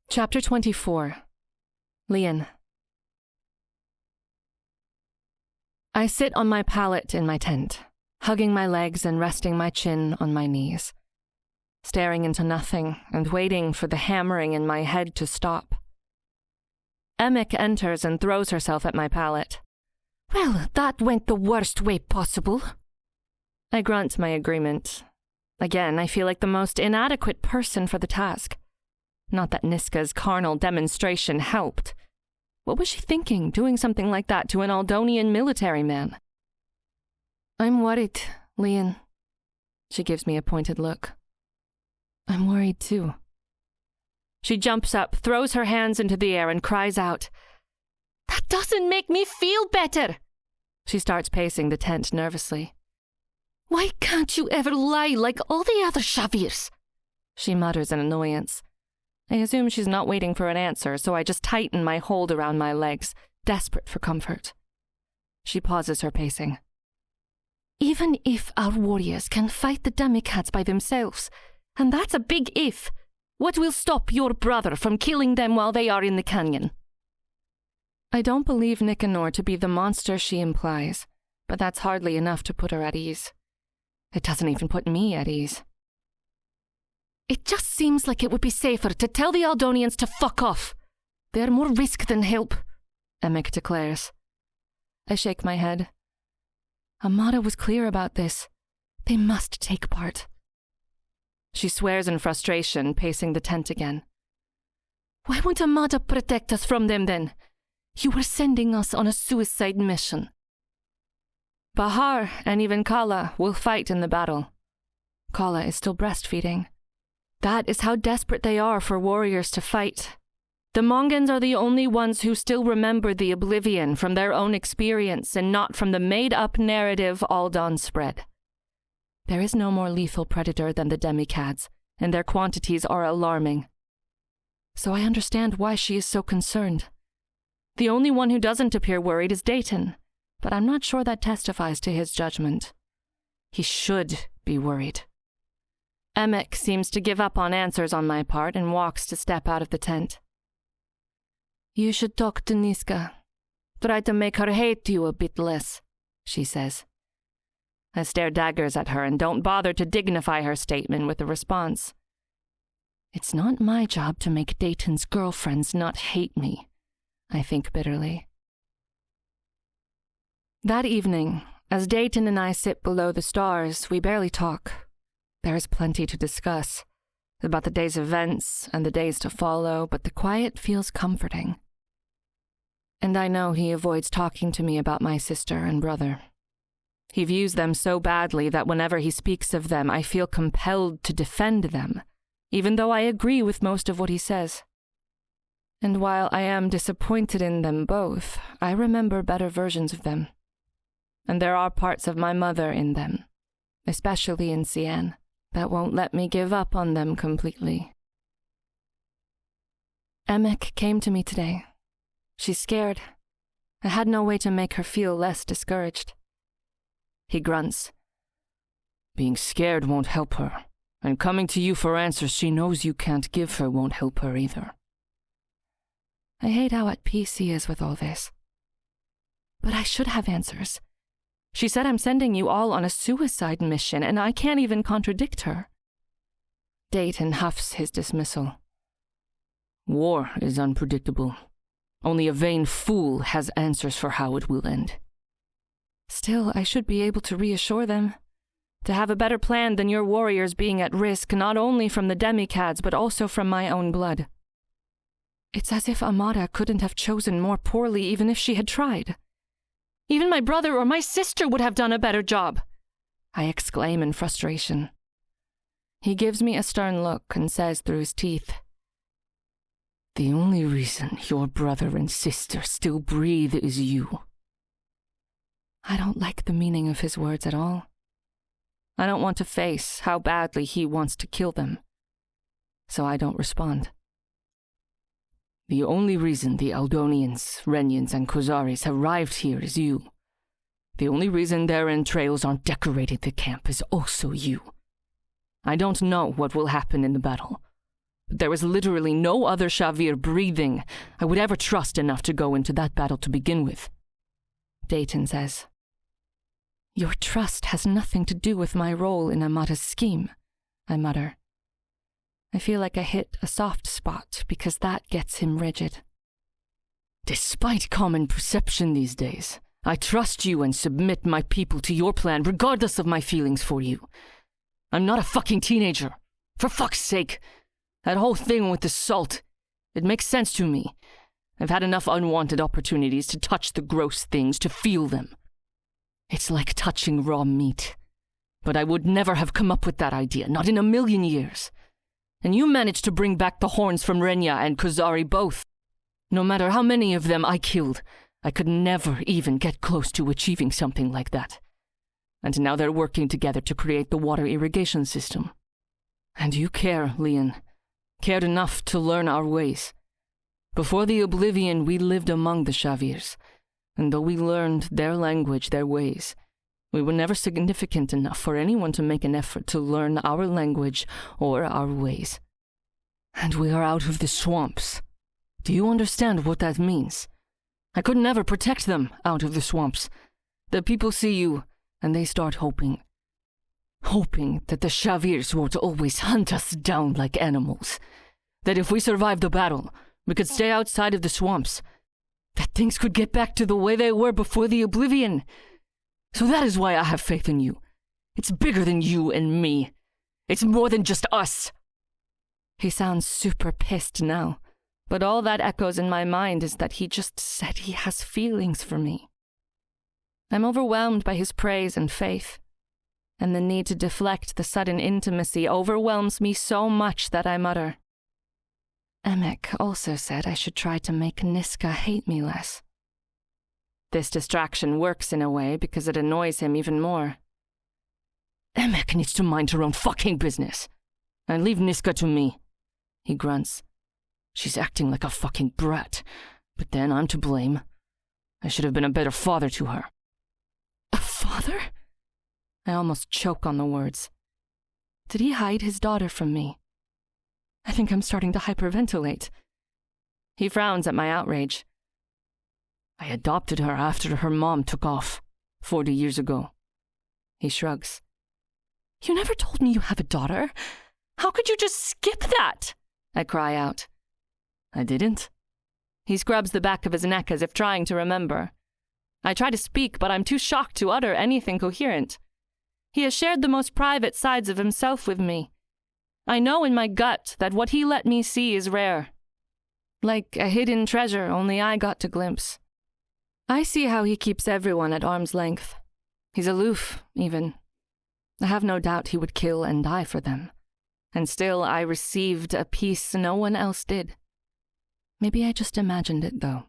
Chapter 24. Lian. I sit on my pallet in my tent, hugging my legs and resting my chin on my knees, staring into nothing and waiting for the hammering in my head to stop. Emick enters and throws herself at my pallet. Well, that went the worst way possible. I grunt my agreement. Again, I feel like the most inadequate person for the task. Not that Niska's carnal demonstration helped. What was she thinking, doing something like that to an Aldonian military man? I'm worried, Lian. She gives me a pointed look. I'm worried too. She jumps up, throws her hands into the air and cries out, That doesn't make me feel better! She starts pacing the tent nervously. Why can't you ever lie like all the other Shavirs? She mutters in annoyance. I assume she's not waiting for an answer, so I just tighten my hold around my legs, desperate for comfort. She pauses her pacing. Even if our warriors can fight the Demicats by themselves, and that's a big if, what will stop your brother from killing them while they are in the canyon? I don't believe Nicanor to be the monster she implies, but that's hardly enough to put her at ease. It doesn't even put me at ease. It just seems like it would be safer to tell the Aldonians to fuck off. They're more risk than help, Emick declares. I shake my head. Amada was clear about this. They must take part. She swears in frustration, pacing the tent again. Why won't Amada protect us from them then? You were sending us on a suicide mission. Bahar and even Kala will fight in the battle. Kala is still breastfeeding. That is how desperate they are for warriors to fight. The Mongans are the only ones who still remember the oblivion from their own experience and not from the made-up narrative Aldan spread. There is no more lethal predator than the Demicads, and their quantities are alarming. So I understand why she is so concerned. The only one who doesn't appear worried is Dayton, but I'm not sure that testifies to his judgment. He should be worried. Emick seems to give up on answers on my part and walks to step out of the tent. You should talk to Niska. Try to make her hate you a bit less, she says. I stare daggers at her and don't bother to dignify her statement with a response. It's not my job to make Dayton's girlfriends not hate me, I think bitterly. That evening, as Dayton and I sit below the stars, we barely talk. There is plenty to discuss, about the day's events and the days to follow, but the quiet feels comforting. And I know he avoids talking to me about my sister and brother. He views them so badly that whenever he speaks of them, I feel compelled to defend them, even though I agree with most of what he says. And while I am disappointed in them both, I remember better versions of them. And there are parts of my mother in them, especially in Lian, that won't let me give up on them completely. Emick came to me today. She's scared. I had no way to make her feel less discouraged. He grunts. Being scared won't help her, and coming to you for answers she knows you can't give her won't help her either. I hate how at peace he is with all this. But I should have answers. She said I'm sending you all on a suicide mission, and I can't even contradict her. Dayton huffs his dismissal. War is unpredictable. Only a vain fool has answers for how it will end. Still, I should be able to reassure them. To have a better plan than your warriors being at risk not only from the Demicads but also from my own blood. It's as if Amada couldn't have chosen more poorly even if she had tried. Even my brother or my sister would have done a better job, I exclaim in frustration. He gives me a stern look and says through his teeth, The only reason your brother and sister still breathe is you. I don't like the meaning of his words at all. I don't want to face how badly he wants to kill them, so I don't respond. The only reason the Aldonians, Renyans, and Kozaris arrived here is you. The only reason their entrails aren't decorating the camp is also you. I don't know what will happen in the battle, but there was literally no other Shavir breathing I would ever trust enough to go into that battle to begin with. Dayton says, "Your trust has nothing to do with my role in Amata's scheme," I mutter. I feel like I hit a soft spot because that gets him rigid. Despite common perception these days, I trust you and submit my people to your plan regardless of my feelings for you. I'm not a fucking teenager. For fuck's sake. That whole thing with the salt, it makes sense to me. I've had enough unwanted opportunities to touch the gross things, to feel them. It's like touching raw meat. But I would never have come up with that idea, not in a million years. And you managed to bring back the horns from Renya and Kuzari both. No matter how many of them I killed, I could never even get close to achieving something like that. And now they're working together to create the water irrigation system. And you care, Lian. Cared enough to learn our ways. Before the Oblivion, we lived among the Shavirs, and though we learned their language, their ways, we were never significant enough for anyone to make an effort to learn our language or our ways. And we are out of the swamps. Do you understand what that means? I could never protect them out of the swamps. The people see you, and they start hoping. Hoping that the Shavirs won't always hunt us down like animals. That if we survive the battle, we could stay outside of the swamps. That things could get back to the way they were before the Oblivion. So that is why I have faith in you. It's bigger than you and me. It's more than just us. He sounds super pissed now, but all that echoes in my mind is that he just said he has feelings for me. I'm overwhelmed by his praise and faith, and the need to deflect the sudden intimacy overwhelms me so much that I mutter, "Emek also said I should try to make Niska hate me less." This distraction works in a way because it annoys him even more. Emek needs to mind her own fucking business. And leave Niska to me, he grunts. She's acting like a fucking brat, but then I'm to blame. I should have been a better father to her. A father? I almost choke on the words. Did he hide his daughter from me? I think I'm starting to hyperventilate. He frowns at my outrage. I adopted her after her mom took off, 40 years ago. He shrugs. You never told me you have a daughter. How could you just skip that? I cry out. I didn't. He scrubs the back of his neck as if trying to remember. I try to speak, but I'm too shocked to utter anything coherent. He has shared the most private sides of himself with me. I know in my gut that what he let me see is rare. Like a hidden treasure only I got to glimpse. I see how he keeps everyone at arm's length. He's aloof, even. I have no doubt he would kill and die for them. And still I received a peace no one else did. Maybe I just imagined it, though.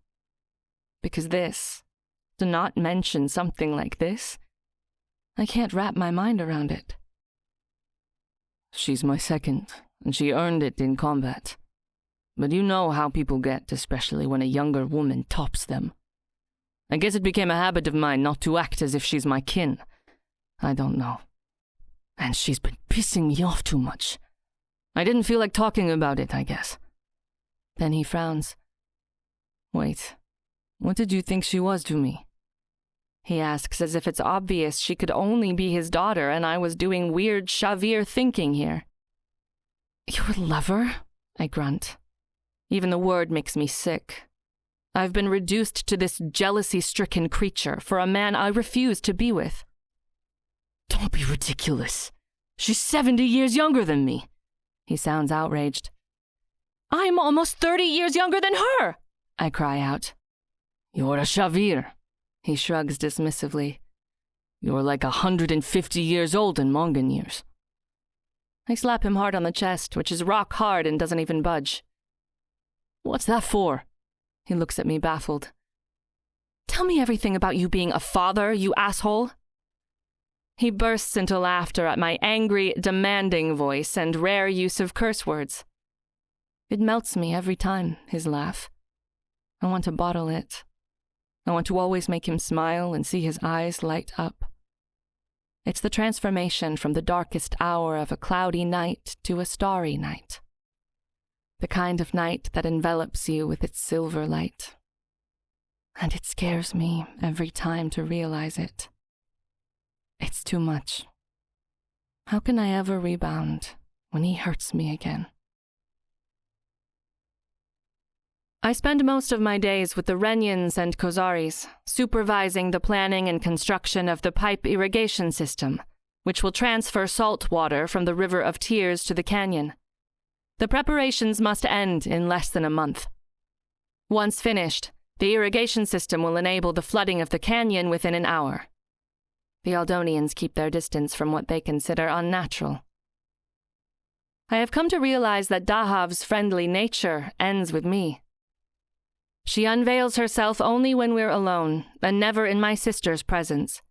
Because this, to not mention something like this, I can't wrap my mind around it. She's my second, and she earned it in combat. But you know how people get, especially when a younger woman tops them. I guess it became a habit of mine not to act as if she's my kin. I don't know. And she's been pissing me off too much. I didn't feel like talking about it, I guess. Then he frowns. Wait, what did you think she was to me? He asks as if it's obvious she could only be his daughter and I was doing weird Shavir thinking here. Your lover? I grunt. Even the word makes me sick. I've been reduced to this jealousy-stricken creature for a man I refuse to be with. Don't be ridiculous. She's 70 years younger than me. He sounds outraged. I'm almost 30 years younger than her, I cry out. You're a Shavir. He shrugs dismissively. You're like 150 years old in Mongan years. I slap him hard on the chest, which is rock hard and doesn't even budge. What's that for? He looks at me baffled. Tell me everything about you being a father, you asshole. He bursts into laughter at my angry, demanding voice and rare use of curse words. It melts me every time, his laugh. I want to bottle it. I want to always make him smile and see his eyes light up. It's the transformation from the darkest hour of a cloudy night to a starry night. the kind of night that envelops you with its silver light. And it scares me every time to realize it. It's too much. How can I ever rebound when he hurts me again? I spend most of my days with the Renyans and Kozaris, supervising the planning and construction of the pipe irrigation system, which will transfer salt water from the River of Tears to the canyon. The preparations must end in less than a month. Once finished, the irrigation system will enable the flooding of the canyon within an hour. The Aldonians keep their distance from what they consider unnatural. I have come to realize that Dahav's friendly nature ends with me. She unveils herself only when we're alone, and never in my sister's presence.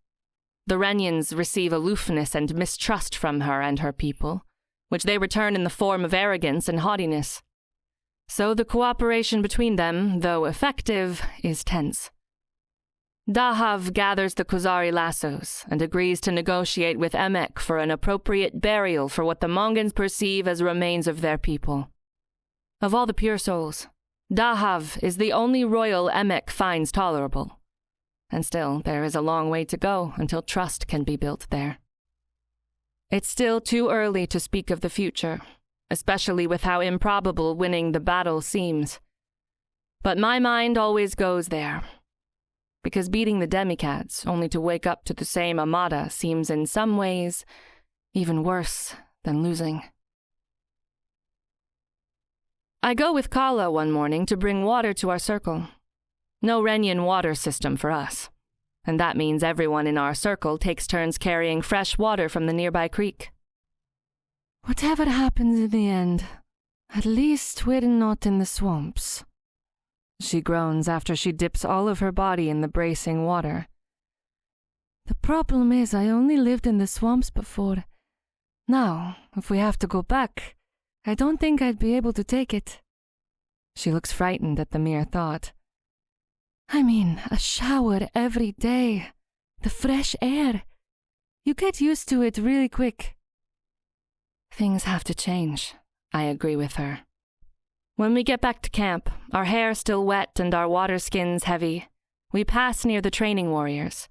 The Renyans receive aloofness and mistrust from her and her people, which they return in the form of arrogance and haughtiness. So the cooperation between them, though effective, is tense. Dahav gathers the Kozari lassos and agrees to negotiate with Emek for an appropriate burial for what the Mongans perceive as remains of their people. Of all the pure souls, Dahav is the only royal Emek finds tolerable. And still, there is a long way to go until trust can be built there. It's still too early to speak of the future, especially with how improbable winning the battle seems. But my mind always goes there, because beating the Demicats only to wake up to the same Amada seems in some ways even worse than losing. I go with Kala one morning to bring water to our circle. No Renyan water system for us, and that means everyone in our circle takes turns carrying fresh water from the nearby creek. Whatever happens in the end, at least we're not in the swamps, she groans after she dips all of her body in the bracing water. The problem is I only lived in the swamps before. Now, if we have to go back, I don't think I'd be able to take it. She looks frightened at the mere thought. I mean, a shower every day. The fresh air. You get used to it really quick. Things have to change, I agree with her. When we get back to camp, our hair still wet and our water skins heavy, we pass near the training warriors.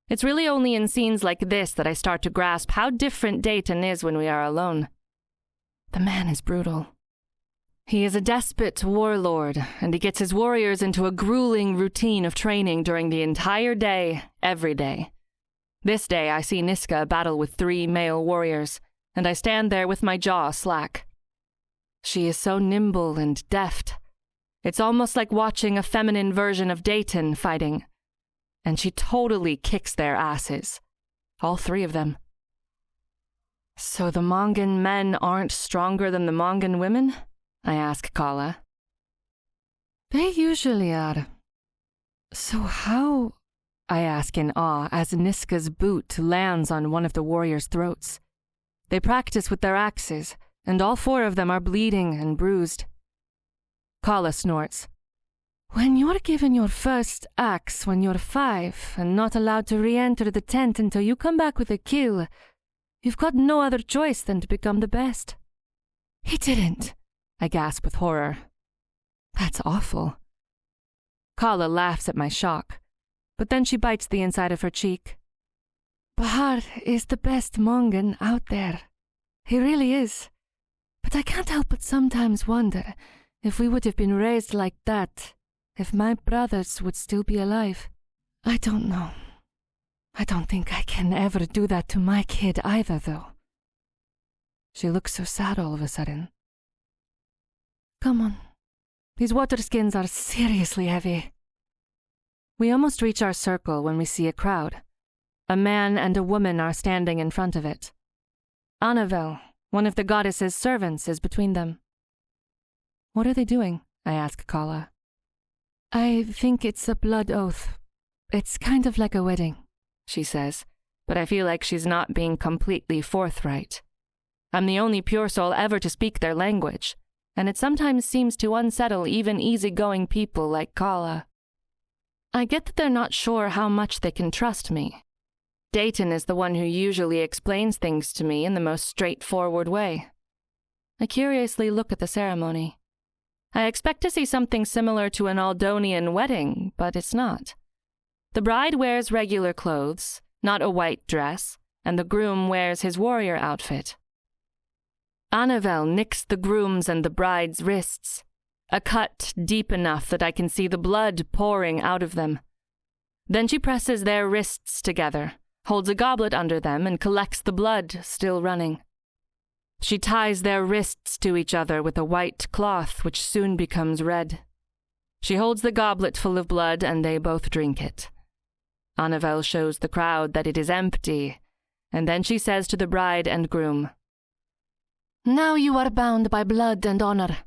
It's really only in scenes like this that I start to grasp how different Dayton is when we are alone. The man is brutal. He is a despot warlord, and he gets his warriors into a grueling routine of training during the entire day, every day. This day I see Niska battle with 3 male warriors, and I stand there with my jaw slack. She is so nimble and deft. It's almost like watching a feminine version of Dayton fighting. And she totally kicks their asses. All 3 of them. So the Mongan men aren't stronger than the Mongan women? I ask Kala. They usually are. So how? I ask in awe as Niska's boot lands on one of the warriors' throats. They practice with their axes, and all 4 of them are bleeding and bruised. Kala snorts. When you're given your first axe when you're 5 and not allowed to re-enter the tent until you come back with a kill, you've got no other choice than to become the best. He didn't, I gasp with horror. That's awful. Kala laughs at my shock, but then she bites the inside of her cheek. Bahar is the best Mongan out there. He really is. But I can't help but sometimes wonder if we would have been raised like that, if my brothers would still be alive. I don't know. I don't think I can ever do that to my kid either, though. She looks so sad all of a sudden. Come on. These water skins are seriously heavy. We almost reach our circle when we see a crowd. A man and a woman are standing in front of it. Anavel, one of the goddess's servants, is between them. What are they doing? I ask Kala. I think it's a blood oath. It's kind of like a wedding, she says, but I feel like she's not being completely forthright. I'm the only pure soul ever to speak their language, and it sometimes seems to unsettle even easygoing people like Kala. I get that they're not sure how much they can trust me. Dayton is the one who usually explains things to me in the most straightforward way. I curiously look at the ceremony. I expect to see something similar to an Aldonian wedding, but it's not. The bride wears regular clothes, not a white dress, and the groom wears his warrior outfit. Anavel nicks the groom's and the bride's wrists, a cut deep enough that I can see the blood pouring out of them. Then she presses their wrists together, holds a goblet under them, and collects the blood still running. She ties their wrists to each other with a white cloth which soon becomes red. She holds the goblet full of blood and they both drink it. Anavel shows the crowd that it is empty, and then she says to the bride and groom, "Now you are bound by blood and honor.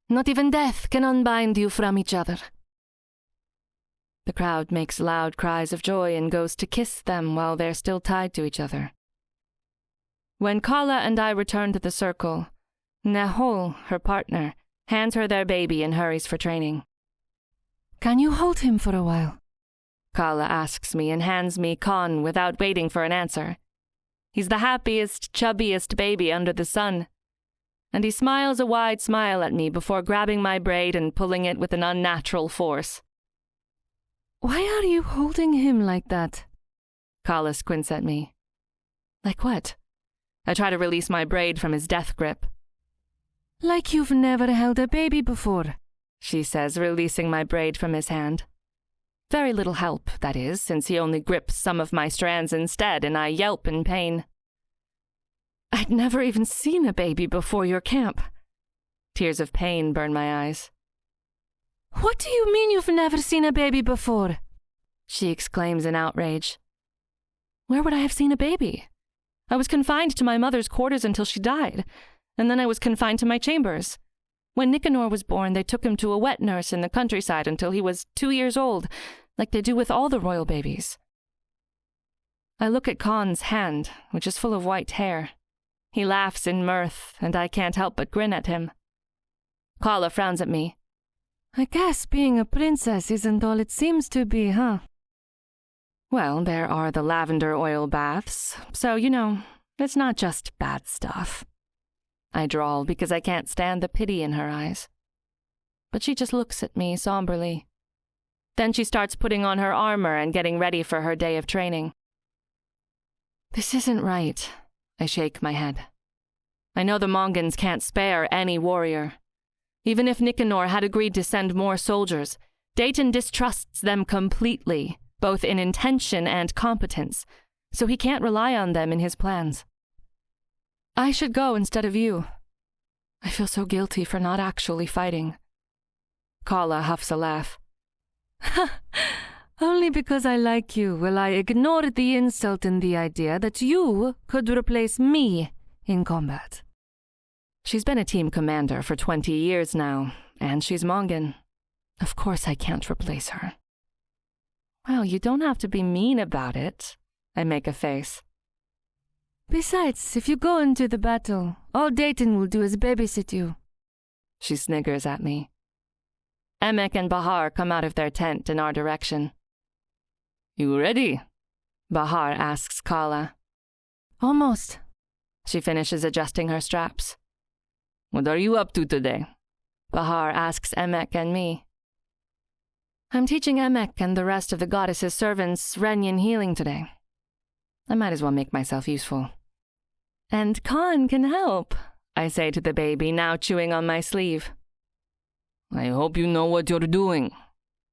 Not even death can unbind you from each other." The crowd makes loud cries of joy and goes to kiss them while they're still tied to each other. When Kala and I return to the circle, Nehol, her partner, hands her their baby and hurries for training. "Can you hold him for a while?" Kala asks me and hands me Khan without waiting for an answer. He's the happiest, chubbiest baby under the sun. And he smiles a wide smile at me before grabbing my braid and pulling it with an unnatural force. "Why are you holding him like that?" Kala squints at me. Like what? I try to release my braid from his death grip. "Like you've never held a baby before," she says, releasing my braid from his hand. Very little help, that is, since he only grips some of my strands instead, and I yelp in pain. I'd never even seen a baby before your camp. Tears of pain burn my eyes. "What do you mean you've never seen a baby before?" she exclaims in outrage. Where would I have seen a baby? I was confined to my mother's quarters until she died, and then I was confined to my chambers. When Nicanor was born, they took him to a wet nurse in the countryside until he was 2 years old, like they do with all the royal babies. I look at Khan's hand, which is full of white hair. He laughs in mirth, and I can't help but grin at him. Kala frowns at me. "I guess being a princess isn't all it seems to be, huh?" Well, there are the lavender oil baths, so, it's not just bad stuff. I drawl because I can't stand the pity in her eyes. But she just looks at me somberly. Then she starts putting on her armor and getting ready for her day of training. This isn't right. I shake my head. I know the Mongans can't spare any warrior. Even if Nicanor had agreed to send more soldiers, Dayton distrusts them completely, both in intention and competence, so he can't rely on them in his plans. I should go instead of you. I feel so guilty for not actually fighting. Kala huffs a laugh. "Only because I like you will I ignore the insult in the idea that you could replace me in combat." She's been a team commander for 20 years now, and she's Mongan. Of course I can't replace her. Well, you don't have to be mean about it. I make a face. "Besides, if you go into the battle, all Dayton will do is babysit you." She sniggers at me. Emek and Bahar come out of their tent in our direction. "You ready?" Bahar asks Kala. "Almost." She finishes adjusting her straps. "What are you up to today?" Bahar asks Emek and me. I'm teaching Emek and the rest of the goddess's servants Renyan healing today. I might as well make myself useful. And Khan can help, I say to the baby, now chewing on my sleeve. "I hope you know what you're doing.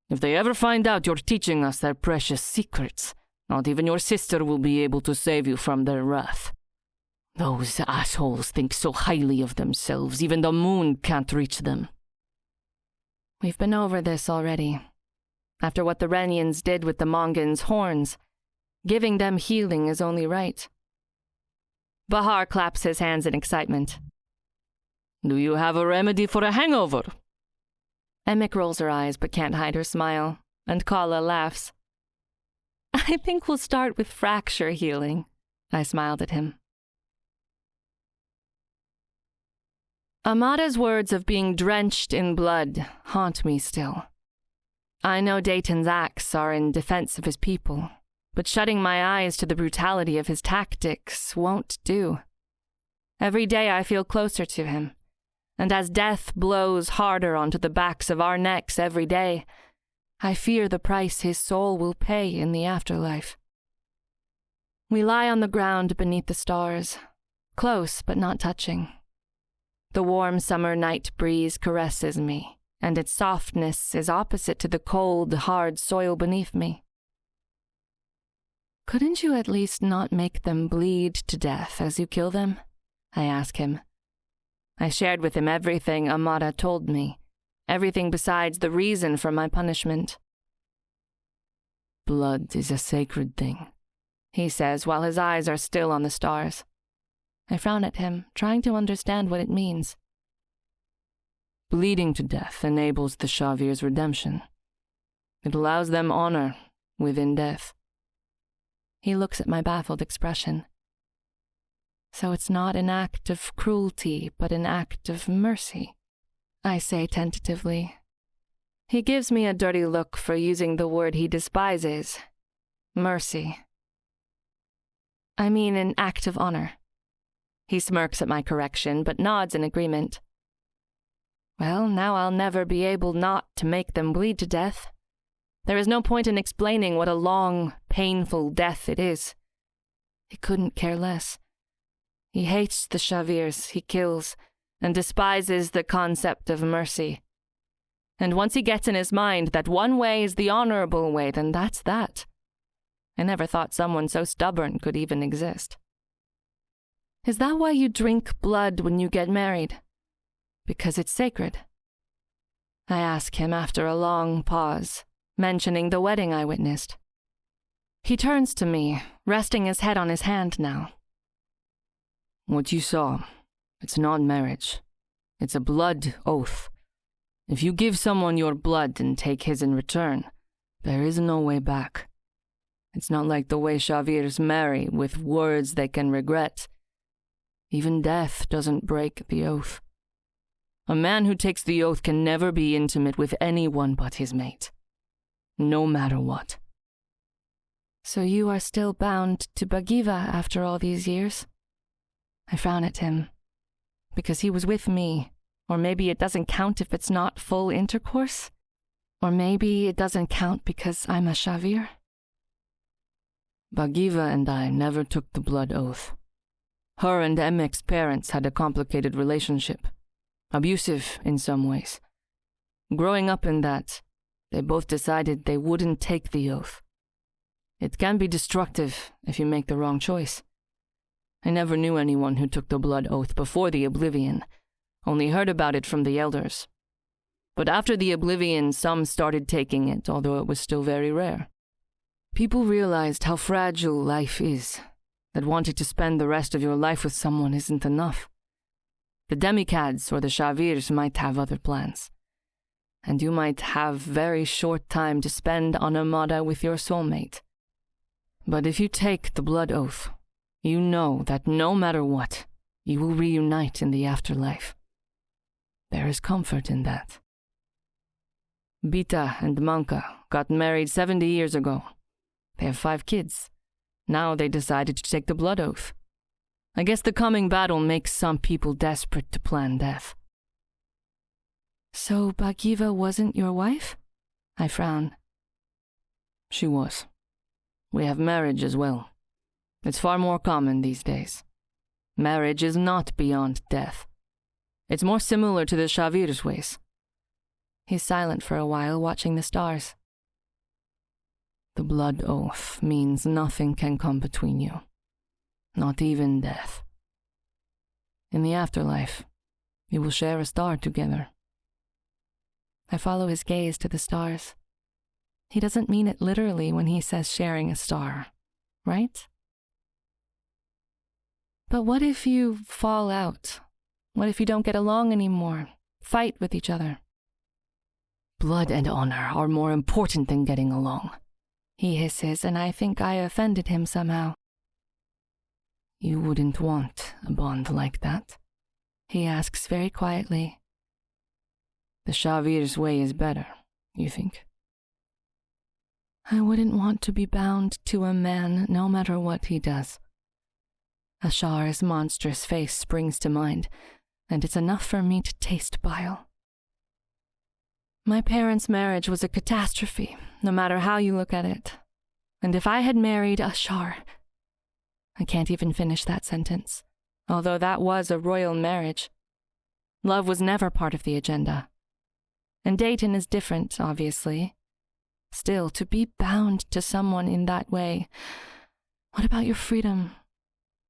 If they ever find out you're teaching us their precious secrets, not even your sister will be able to save you from their wrath. Those assholes think so highly of themselves, even the moon can't reach them." We've been over this already. After what the Renyans did with the Mongans' horns, giving them healing is only right. Bahar claps his hands in excitement. "Do you have a remedy for a hangover?" Emek rolls her eyes but can't hide her smile, and Kala laughs. "I think we'll start with fracture healing," I smiled at him. Amada's words of being drenched in blood haunt me still. I know Dayton's acts are in defense of his people, but shutting my eyes to the brutality of his tactics won't do. Every day I feel closer to him, and as death blows harder onto the backs of our necks every day, I fear the price his soul will pay in the afterlife. We lie on the ground beneath the stars, close but not touching. The warm summer night breeze caresses me, and its softness is opposite to the cold, hard soil beneath me. "Couldn't you at least not make them bleed to death as you kill them?" I ask him. I shared with him everything Amara told me, everything besides the reason for my punishment. "Blood is a sacred thing," he says while his eyes are still on the stars. I frown at him, trying to understand what it means. "Bleeding to death enables the Shavir's redemption. It allows them honor within death." He looks at my baffled expression. "So it's not an act of cruelty, but an act of mercy," I say tentatively. He gives me a dirty look for using the word he despises. Mercy. "I mean an act of honor." He smirks at my correction, but nods in agreement. Well, now I'll never be able not to make them bleed to death. There is no point in explaining what a long, painful death it is. He couldn't care less. He hates the Shavirs he kills and despises the concept of mercy. And once he gets in his mind that one way is the honorable way, then that's that. I never thought someone so stubborn could even exist. "Is that why you drink blood when you get married? Because it's sacred?" I ask him after a long pause, mentioning the wedding I witnessed. He turns to me, resting his head on his hand now. "What you saw, it's not marriage. It's a blood oath. If you give someone your blood and take his in return, there is no way back. It's not like the way Shavirs marry with words they can regret. Even death doesn't break the oath. A man who takes the oath can never be intimate with anyone but his mate, no matter what." "So you are still bound to Bagiva after all these years?" I frown at him. Because he was with me. Or maybe it doesn't count if it's not full intercourse? Or maybe it doesn't count because I'm a Shavir? "Bagiva and I never took the blood oath. Her and Emek's parents had a complicated relationship, abusive in some ways. Growing up in that, they both decided they wouldn't take the oath. It can be destructive if you make the wrong choice. I never knew anyone who took the blood oath before the Oblivion, only heard about it from the elders. But after the Oblivion, some started taking it, although it was still very rare. People realized how fragile life is, that wanting to spend the rest of your life with someone isn't enough. The Demicads or the Shavirs might have other plans, and you might have very short time to spend on Amada with your soulmate. But if you take the blood oath, you know that no matter what, you will reunite in the afterlife. There is comfort in that. Bita and Manka got married 70 years ago. They have 5 kids. Now they decided to take the blood oath. I guess the coming battle makes some people desperate to plan death." "So Bagiva wasn't your wife?" I frown. "She was. We have marriage as well. It's far more common these days. Marriage is not beyond death. It's more similar to the Shavir's ways." He's silent for a while, watching the stars. "The blood oath means nothing can come between you. Not even death. In the afterlife, you will share a star together." I follow his gaze to the stars. He doesn't mean it literally when he says sharing a star, right? But what if you fall out? What if you don't get along anymore? Fight with each other? "Blood and honor are more important than getting along," he hisses, and I think I offended him somehow. "You wouldn't want a bond like that?" he asks very quietly. "The Shavir's way is better, you think?" I wouldn't want to be bound to a man no matter what he does. Ashar's monstrous face springs to mind, and it's enough for me to taste bile. My parents' marriage was a catastrophe, no matter how you look at it. And if I had married Ashar... I can't even finish that sentence, although that was a royal marriage. Love was never part of the agenda. And Dayton is different, obviously. Still, to be bound to someone in that way... What about your freedom?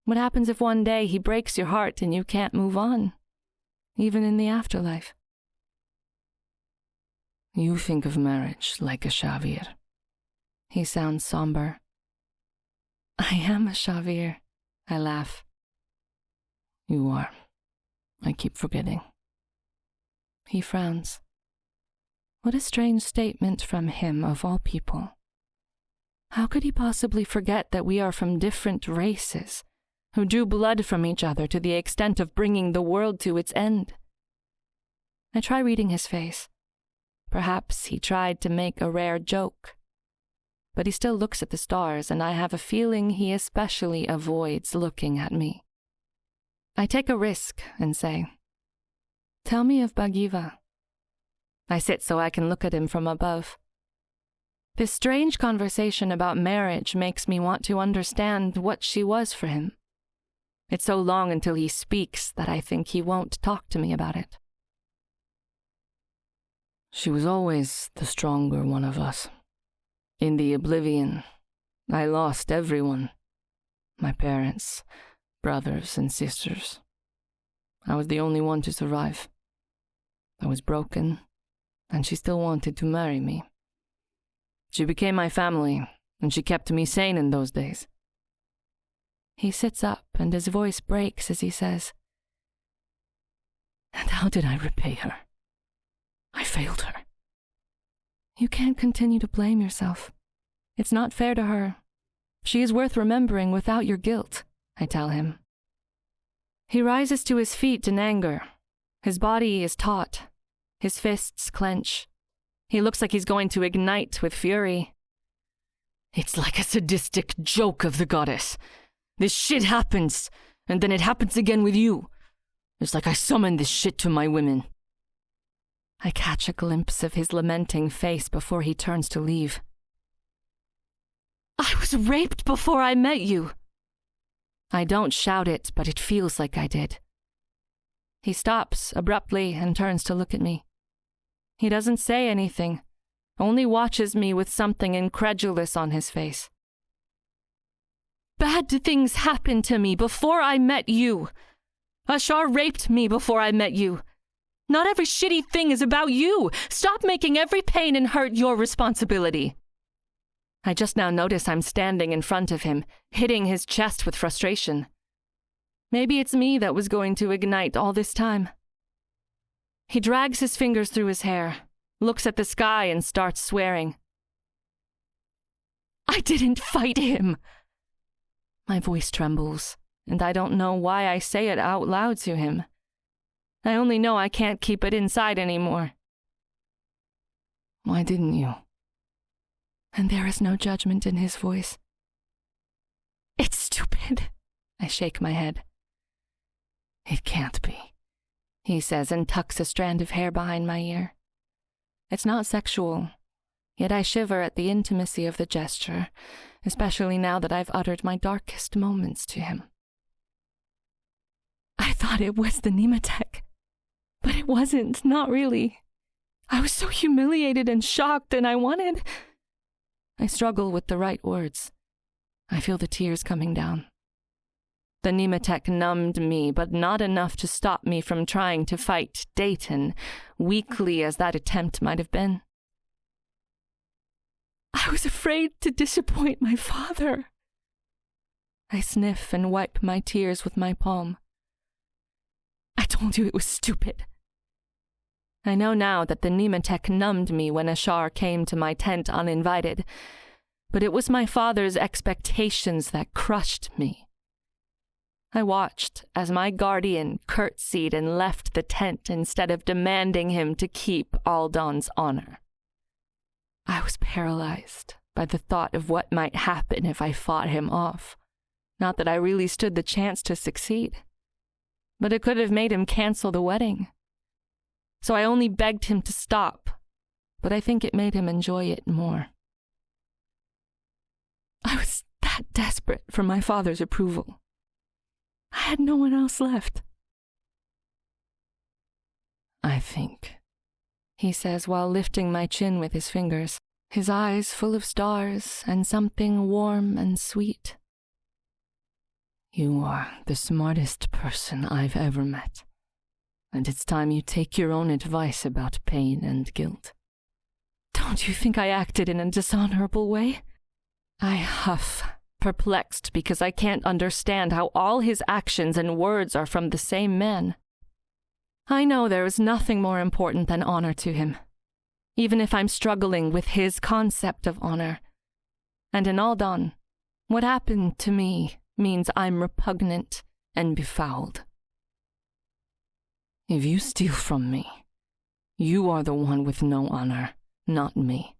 What happens if one day he breaks your heart and you can't move on, even in the afterlife? You think of marriage like a Shavir. He sounds somber. I am a Shavir, I laugh. You are. I keep forgetting. He frowns. What a strange statement from him, of all people. How could he possibly forget that we are from different races, who drew blood from each other to the extent of bringing the world to its end? I try reading his face. Perhaps he tried to make a rare joke. But he still looks at the stars, and I have a feeling he especially avoids looking at me. I take a risk and say, "Tell me of Bagiva." I sit so I can look at him from above. This strange conversation about marriage makes me want to understand what she was for him. It's so long until he speaks that I think he won't talk to me about it. She was always the stronger one of us. In the oblivion, I lost everyone. My parents, brothers and sisters. I was the only one to survive. I was broken, and she still wanted to marry me. She became my family, and she kept me sane in those days. He sits up, and his voice breaks as he says, "And how did I repay her? I failed her." You can't continue to blame yourself. It's not fair to her. She is worth remembering without your guilt, I tell him. He rises to his feet in anger. His body is taut. His fists clench. He looks like he's going to ignite with fury. "It's like a sadistic joke of the goddess. This shit happens, and then it happens again with you. It's like I summoned this shit to my women." I catch a glimpse of his lamenting face before he turns to leave. "I was raped before I met you." I don't shout it, but it feels like I did. He stops abruptly and turns to look at me. He doesn't say anything, only watches me with something incredulous on his face. "Bad things happened to me before I met you. Ashar raped me before I met you. Not every shitty thing is about you. Stop making every pain and hurt your responsibility." I just now notice I'm standing in front of him, hitting his chest with frustration. Maybe it's me that was going to ignite all this time. He drags his fingers through his hair, looks at the sky and starts swearing. "I didn't fight him." My voice trembles, and I don't know why I say it out loud to him. I only know I can't keep it inside anymore. "Why didn't you?" And there is no judgment in his voice. "It's stupid." I shake my head. "It can't be," he says and tucks a strand of hair behind my ear. It's not sexual, yet I shiver at the intimacy of the gesture, especially now that I've uttered my darkest moments to him. "I thought it was the Nematech, but it wasn't, not really. I was so humiliated and shocked, and I wanted..." I struggle with the right words. I feel the tears coming down. The Nematech numbed me, but not enough to stop me from trying to fight Dayton, weakly as that attempt might have been. "I was afraid to disappoint my father." I sniff and wipe my tears with my palm. "I told you it was stupid." I know now that the Nematech numbed me when Ashar came to my tent uninvited, but it was my father's expectations that crushed me. I watched as my guardian curtsied and left the tent instead of demanding him to keep Aldan's honor. I was paralyzed by the thought of what might happen if I fought him off, not that I really stood the chance to succeed. but it could have made him cancel the wedding. So I only begged him to stop, but I think it made him enjoy it more. I was that desperate for my father's approval. I had no one else left. I think, he says while lifting my chin with his fingers, his eyes full of stars and something warm and sweet. You are the smartest person I've ever met, and it's time you take your own advice about pain and guilt. Don't you think I acted in a dishonorable way? I huff, perplexed because I can't understand how all his actions and words are from the same man. I know there is nothing more important than honor to him, even if I'm struggling with his concept of honor. And in all done, what happened to me means I'm repugnant and befouled. If you steal from me, you are the one with no honor, not me.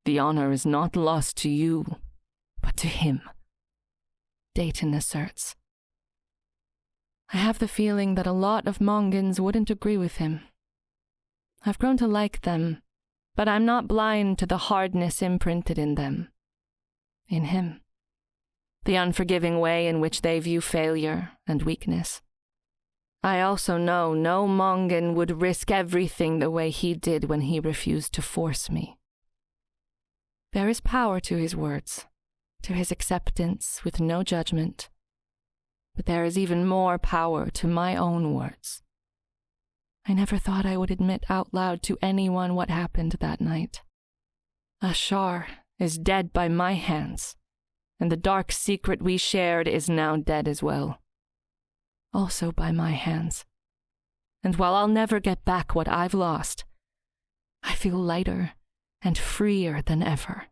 The honor is not lost to you, but to him, Dayton asserts. I have the feeling that a lot of Mongans wouldn't agree with him. I've grown to like them, but I'm not blind to the hardness imprinted in them. In him. The unforgiving way in which they view failure and weakness. I also know no Mongan would risk everything the way he did when he refused to force me. There is power to his words, to his acceptance with no judgment. But there is even more power to my own words. I never thought I would admit out loud to anyone what happened that night. Ashar is dead by my hands, and the dark secret we shared is now dead as well. Also by my hands. And while I'll never get back what I've lost, I feel lighter and freer than ever.